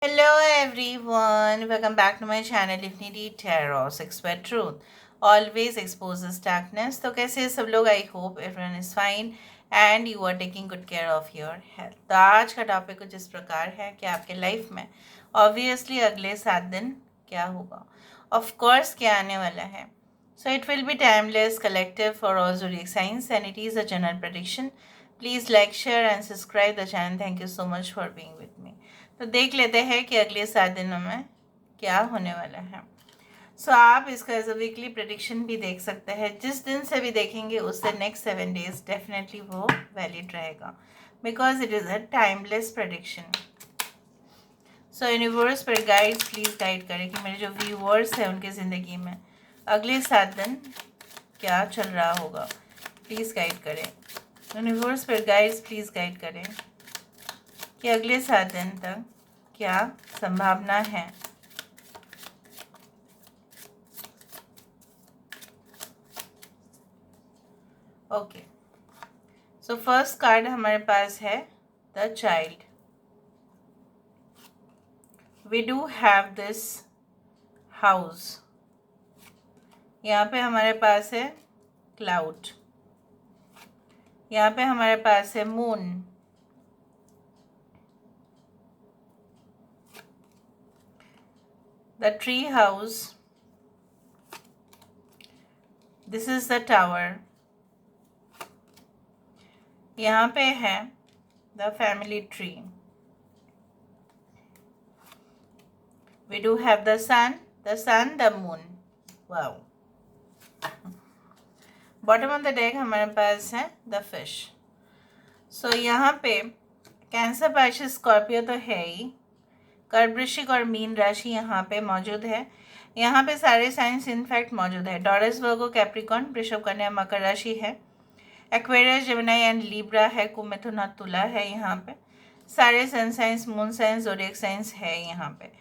Hello everyone, welcome back to my channel Infinity Tarot, Expert Truth. Always exposes darkness. तो कैसे हैं सब लोग? I hope everyone is fine and you are taking good care of your health. तो आज का topic कुछ इस प्रकार है कि आपके लाइफ में ऑब्वियसली अगले 7 दिन क्या होगा, ऑफ कोर्स क्या आने वाला है. So it will be timeless, collective for all zodiac signs and it is a general prediction. Please like, share and subscribe the channel. Thank you so much for being with me. तो देख लेते हैं कि अगले 7 दिनों में क्या होने वाला है. सो आप इसका एज अ वीकली प्रेडिक्शन भी देख सकते हैं. जिस दिन से भी देखेंगे उससे नेक्स्ट 7 डेज डेफिनेटली वो वैलिड रहेगा because it is a timeless prediction. So universe पर गाइड प्लीज़ गाइड करें कि मेरे जो व्यूअर्स हैं उनकी ज़िंदगी में अगले 7 दिन क्या चल रहा होगा. प्लीज़ गाइड करें. यूनिवर्स पर गाइड्स प्लीज़ गाइड करें कि अगले 7 दिन तक क्या संभावना है. ओके, सो फर्स्ट कार्ड हमारे पास है the child. We do have this house. यहाँ पे हमारे पास है क्लाउड. यहाँ पे हमारे पास है moon. The tree house. This is the tower. यहाँ पे है the family tree. We do have the sun, the moon. Wow. Bottom of the deck हमारे पास है the fish. So यहाँ पे कैंसर, पाइसेस, स्कॉर्पियो तो है ही. कर्क, वृश्चिक और मीन राशि यहाँ पे मौजूद है. यहाँ पे सारे साइंस इनफैक्ट मौजूद है. टॉरस, वर्गो, कैप्रिकॉर्न, वृषभ, कन्या, मकर राशि है. एक्वेरियस, जेमिनी एंड लिब्रा है. कुंभ, मिथुन और तुला है. यहाँ पे सारे sun science, moon science, zodiac science है. यहाँ पे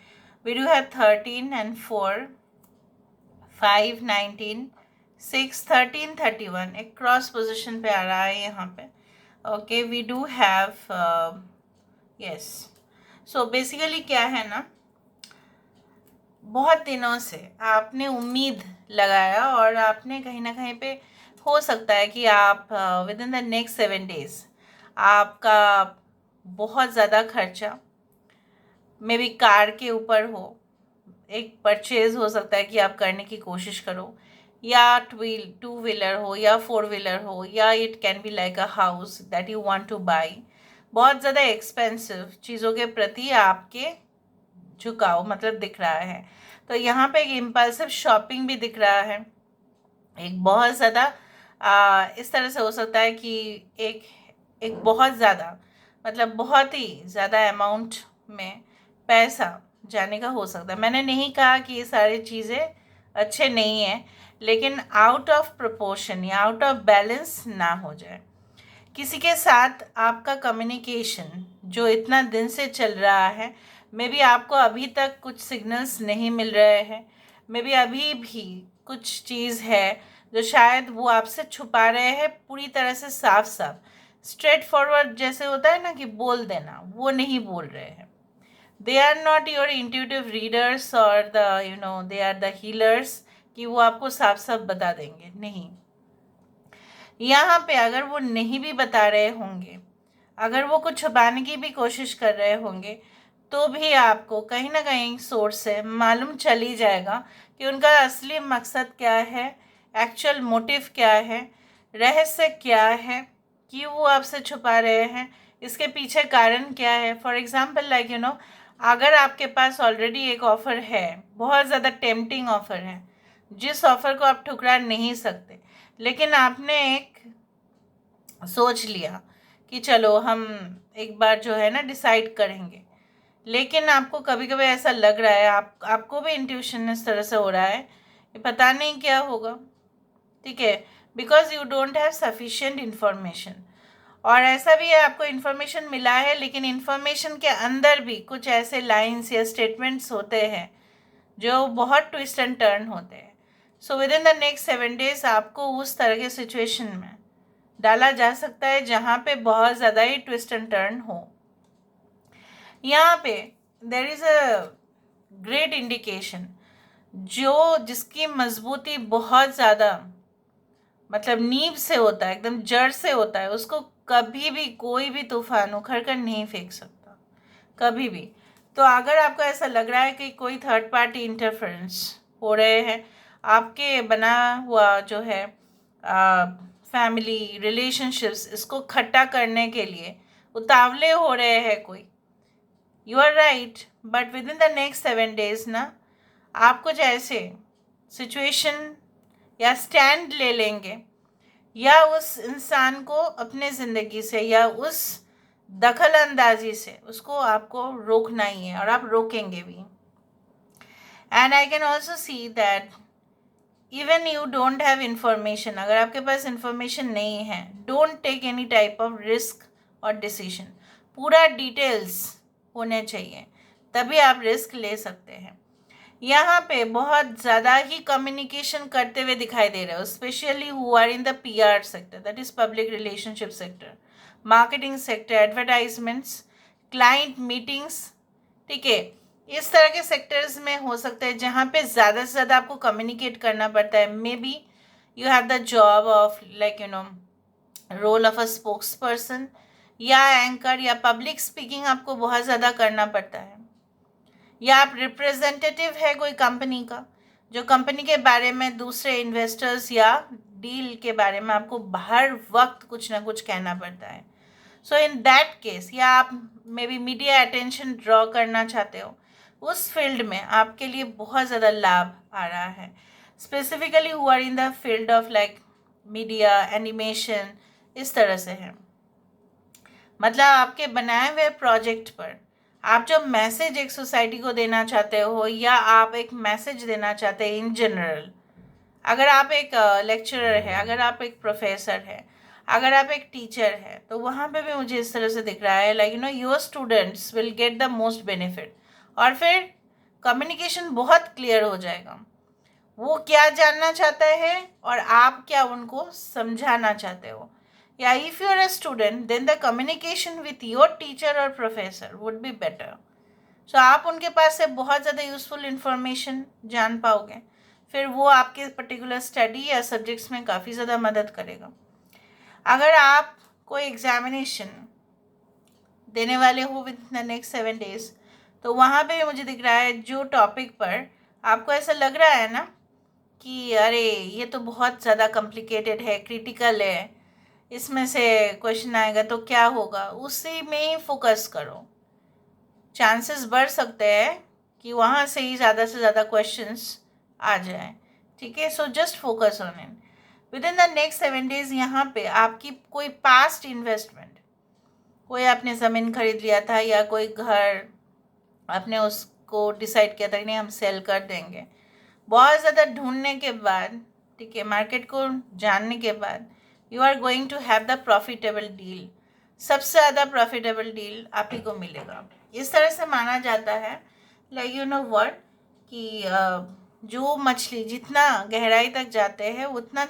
वी डू हैव 13 and 4, 5, 19, 6, 13, 31 एक क्रॉस पोजिशन पे आ रहा है यहाँ पे. Okay, we do have yes. So basically क्या है ना, बहुत दिनों से आपने उम्मीद लगाया और आपने कहीं ना कहीं पे हो सकता है कि आप with in the next 7 days आपका बहुत ज़्यादा खर्चा मे बी कार के ऊपर हो. एक परचेज हो सकता है कि आप करने की कोशिश करो, या टू व्हीलर हो या 4 व्हीलर हो, या it can be like a house that you want two by. बहुत ज़्यादा एक्सपेंसिव चीज़ों के प्रति आपके झुकाव मतलब दिख रहा है. तो यहाँ पे एक इम्पल्सिव शॉपिंग भी दिख रहा है. एक बहुत ज़्यादा इस तरह से हो सकता है कि एक बहुत ज़्यादा मतलब बहुत ही ज़्यादा अमाउंट में पैसा जाने का हो सकता है. मैंने नहीं कहा कि ये सारी चीज़ें अच्छे नहीं हैं, लेकिन आउट ऑफ प्रोपोर्शन या आउट ऑफ बैलेंस ना हो जाए. किसी के साथ आपका कम्युनिकेशन जो इतना दिन से चल रहा है, मे बी आपको अभी तक कुछ सिग्नल्स नहीं मिल रहे हैं. मे बी अभी भी कुछ चीज़ है जो शायद वो आपसे छुपा रहे हैं पूरी तरह से साफ साफ स्ट्रेट फॉरवर्ड जैसे होता है ना कि बोल देना, वो नहीं बोल रहे हैं. They are not your intuitive readers और दे आर द हीलर्स कि वो आपको साफ साफ बता देंगे. नहीं, यहाँ पे अगर वो नहीं भी बता रहे होंगे, अगर वो कुछ छुपाने की भी कोशिश कर रहे होंगे, तो भी आपको कहीं ना कहीं सोर्स से मालूम चल ही जाएगा कि उनका असली मकसद क्या है, एक्चुअल मोटिव क्या है, रहस्य क्या है कि वो आपसे छुपा रहे हैं, इसके पीछे कारण क्या है. फॉर एग्जाम्पल लाइक अगर आपके पास ऑलरेडी एक ऑफ़र है, बहुत ज़्यादा टेम्पटिंग ऑफ़र है, जिस ऑफ़र को आप ठुकरा नहीं सकते, लेकिन आपने एक सोच लिया कि चलो हम एक बार जो है ना डिसाइड करेंगे, लेकिन आपको कभी कभी ऐसा लग रहा है, आपको भी इंट्यूशन इस तरह से हो रहा है कि पता नहीं क्या होगा. ठीक है, because you don't have sufficient information. और ऐसा भी है, आपको इन्फॉर्मेशन मिला है, लेकिन इन्फॉर्मेशन के अंदर भी कुछ ऐसे लाइंस या स्टेटमेंट्स होते हैं जो बहुत ट्विस्ट एंड टर्न होते हैं. So with in the next 7 days आपको उस तरह के सिचुएशन में डाला जा सकता है जहाँ पे बहुत ज़्यादा ही ट्विस्ट एंड टर्न हो. यहाँ पे there is a great indication, जो जिसकी मजबूती बहुत ज़्यादा मतलब नींव से होता है, एकदम जड़ से होता है, उसको कभी भी कोई भी तूफान उखड़ कर नहीं फेंक सकता, कभी भी। तो अगर आपको ऐसा लग रहा है कि कोई थर्ड पार्टी इंटरफेरेंस हो रहे हैं, आपके बना हुआ जो है फैमिली रिलेशनशिप्स, इसको खट्टा करने के लिए उतावले हो रहे हैं कोई, you are right, but within the next 7 days ना, आप कुछ ऐसे सिचुएशन या स्टैंड ले लेंगे, या उस इंसान को अपने ज़िंदगी से या उस दखल अंदाजी से उसको आपको रोकना ही है, और आप रोकेंगे भी। And I can also see that even you don't have information, अगर आपके पास इंफॉर्मेशन नहीं है, don't take any type of risk और डिसीजन। पूरा डिटेल्स होने चाहिए, तभी आप रिस्क ले सकते हैं। यहाँ पे बहुत ज़्यादा ही कम्युनिकेशन करते हुए दिखाई दे रहे हो, specially who are in the PR sector, that is public relationship sector, marketing sector, advertisements, client meetings, ठीक है। इस तरह के सेक्टर्स में हो सकता है जहाँ पे ज़्यादा से ज़्यादा आपको कम्युनिकेट करना पड़ता है। Maybe you have the job of like role of a spokesperson या एंकर, या पब्लिक स्पीकिंग आपको बहुत ज़्यादा करना पड़ता है, या आप रिप्रेजेंटेटिव है कोई कंपनी का, जो कंपनी के बारे में दूसरे इन्वेस्टर्स या डील के बारे में आपको हर वक्त कुछ ना कुछ कहना पड़ता है। सो इन दैट केस, या आप may be media attention draw करना चाहते हो, उस फील्ड में आपके लिए बहुत ज़्यादा लाभ आ रहा है। Specifically who are in the field of like media, animation, इस तरह से है। मतलब आपके बनाए हुए प्रोजेक्ट पर आप जो मैसेज एक सोसाइटी को देना चाहते हो, या आप एक मैसेज देना चाहते हैं इन जनरल, अगर आप एक लेक्चरर है, अगर आप एक प्रोफेसर है, अगर आप एक टीचर है, तो वहाँ पे भी मुझे इस तरह से दिख रहा है like your students will get the most benefit, और फिर कम्युनिकेशन बहुत क्लियर हो जाएगा, वो क्या जानना चाहता है और आप क्या उनको समझाना चाहते हो। या if you are a student, then the communication with your teacher और professor would be better. So आप उनके पास से बहुत ज़्यादा यूज़फुल इंफॉर्मेशन जान पाओगे, फिर वो आपके पर्टिकुलर स्टडी या सब्जेक्ट्स में काफ़ी ज़्यादा मदद करेगा। अगर आप कोई एग्जामिनेशन देने वाले हो विद द नेक्स्ट 7 days, तो वहाँ पे मुझे दिख रहा है जो टॉपिक पर आपको ऐसा लग रहा है ना कि अरे ये तो बहुत ज़्यादा कॉम्प्लिकेटेड है, क्रिटिकल है, इसमें से क्वेश्चन आएगा तो क्या होगा, उसी में ही फोकस करो। चांसेस बढ़ सकते हैं कि वहाँ से ही ज़्यादा से ज़्यादा क्वेश्चंस आ जाए, ठीक है। So just focus on it with in the next 7 days। यहाँ पे आपकी कोई पास्ट इन्वेस्टमेंट, कोई आपने ज़मीन खरीद लिया था, या कोई घर आपने उसको डिसाइड किया था कि नहीं हम सेल कर देंगे, बहुत ज़्यादा ढूंढने के बाद, ठीक है, मार्केट को जानने के बाद, you are going to have the profitable deal. सबसे ज़्यादा प्रॉफिटेबल डील आप ही को मिलेगा। इस तरह से माना जाता है लाइक व्हाट कि जो मछली जितना गहराई तक जाते हैं उतना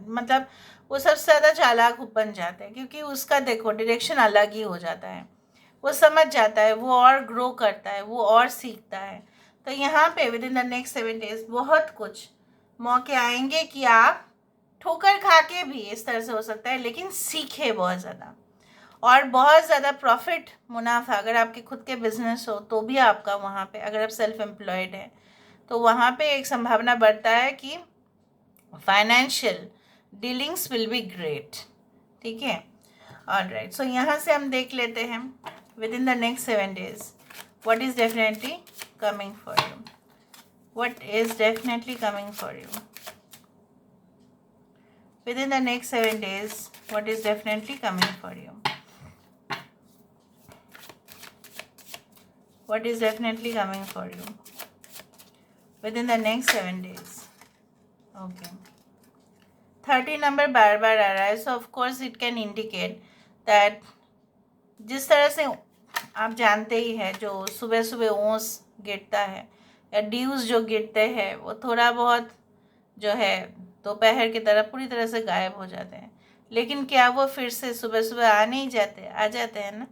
मतलब वो सबसे ज़्यादा चालाक बन जाते हैं, क्योंकि उसका देखो डायरेक्शन अलग ही हो जाता है, वो समझ जाता है, वो और ग्रो करता है, वो और सीखता है। तो यहाँ पे with in the next 7 days बहुत कुछ मौके आएंगे कि आप ठोकर खा के भी, इस तरह से हो सकता है, लेकिन सीखे बहुत ज़्यादा, और बहुत ज़्यादा प्रॉफिट, मुनाफा, अगर आपके खुद के बिजनेस हो तो भी आपका वहाँ पे, अगर आप सेल्फ एम्प्लॉयड हैं तो वहाँ पे एक संभावना बढ़ता है कि financial dealings will be great, ठीक है। ऑलराइट, सो यहाँ से हम देख लेते हैं with in the next 7 days what is definitely coming for you, what is definitely coming for you within the next 7 days, what is definitely coming for you, what is definitely coming for you within the next 7 days। okay, 30 number बार बार आ रहा है, सो of course it can indicate that जिस तरह से आप जानते ही हैं, जो सुबह सुबह ओस गिरता है या ड्यूज जो गिरते हैं, वो थोड़ा बहुत जो है दोपहर की तरह पूरी तरह से गायब हो जाते हैं, लेकिन क्या वो फिर से सुबह सुबह आ नहीं जाते, आ जाते हैं ना।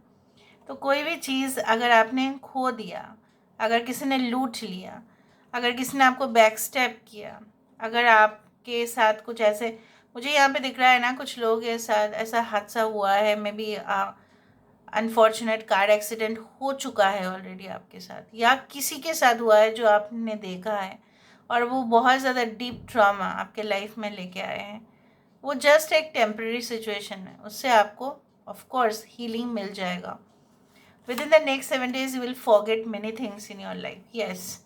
तो कोई भी चीज़ अगर आपने खो दिया, अगर किसी ने लूट लिया, अगर किसी ने आपको बैक स्टेप किया, अगर आपके साथ कुछ ऐसे, मुझे यहाँ पे दिख रहा है ना कुछ लोगों के साथ ऐसा हादसा हुआ है, may be unfortunate car accident हो चुका है ऑलरेडी आपके साथ, या किसी के साथ हुआ है जो आपने देखा है, और वो बहुत ज़्यादा डीप ट्रॉमा आपके लाइफ में लेके आए हैं। वो जस्ट एक टेम्परेरी सिचुएशन है, उससे आपको ऑफ कोर्स हीलिंग मिल जाएगा। With in the next 7 days you will forget many things in your life. Yes,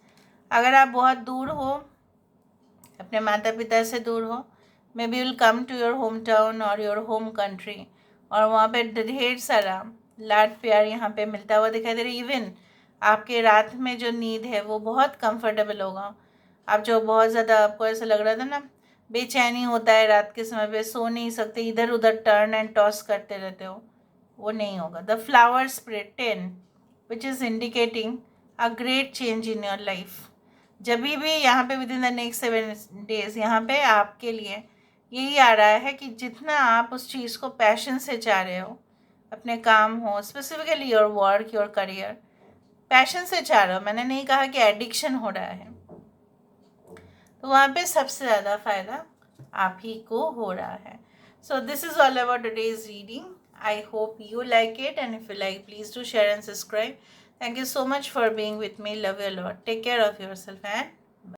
अगर आप बहुत दूर हो, अपने माता पिता से दूर हो, maybe will come to your home town और योर होम कंट्री, और वहाँ पे ढेर सारा लाड प्यार यहाँ पे मिलता हुआ दिखाई दे रहा है। इवन आपके रात में जो नींद है वो बहुत कंफर्टेबल होगा। आप जो बहुत ज़्यादा आपको ऐसा लग रहा था ना, बेचैनी होता है रात के समय पे, सो नहीं सकते, इधर उधर टर्न एंड टॉस करते रहते हो, वो नहीं होगा। The flower spread 10 which is indicating a great change in your life. जब भी यहाँ पे with in the next 7 days यहाँ पे आपके लिए यही आ रहा है कि जितना आप उस चीज़ को पैशन से चाह रहे हो, अपने काम हो, specifically your work, your career, passion से चाह रहे हो, मैंने नहीं कहा कि एडिक्शन हो रहा है, तो वहाँ पे सबसे ज़्यादा फ़ायदा आप ही को हो रहा है। So this is all about today's reading. I hope you like it, and if you like, please do share and subscribe. Thank you so much for being with me. Love you a lot. Take care of yourself and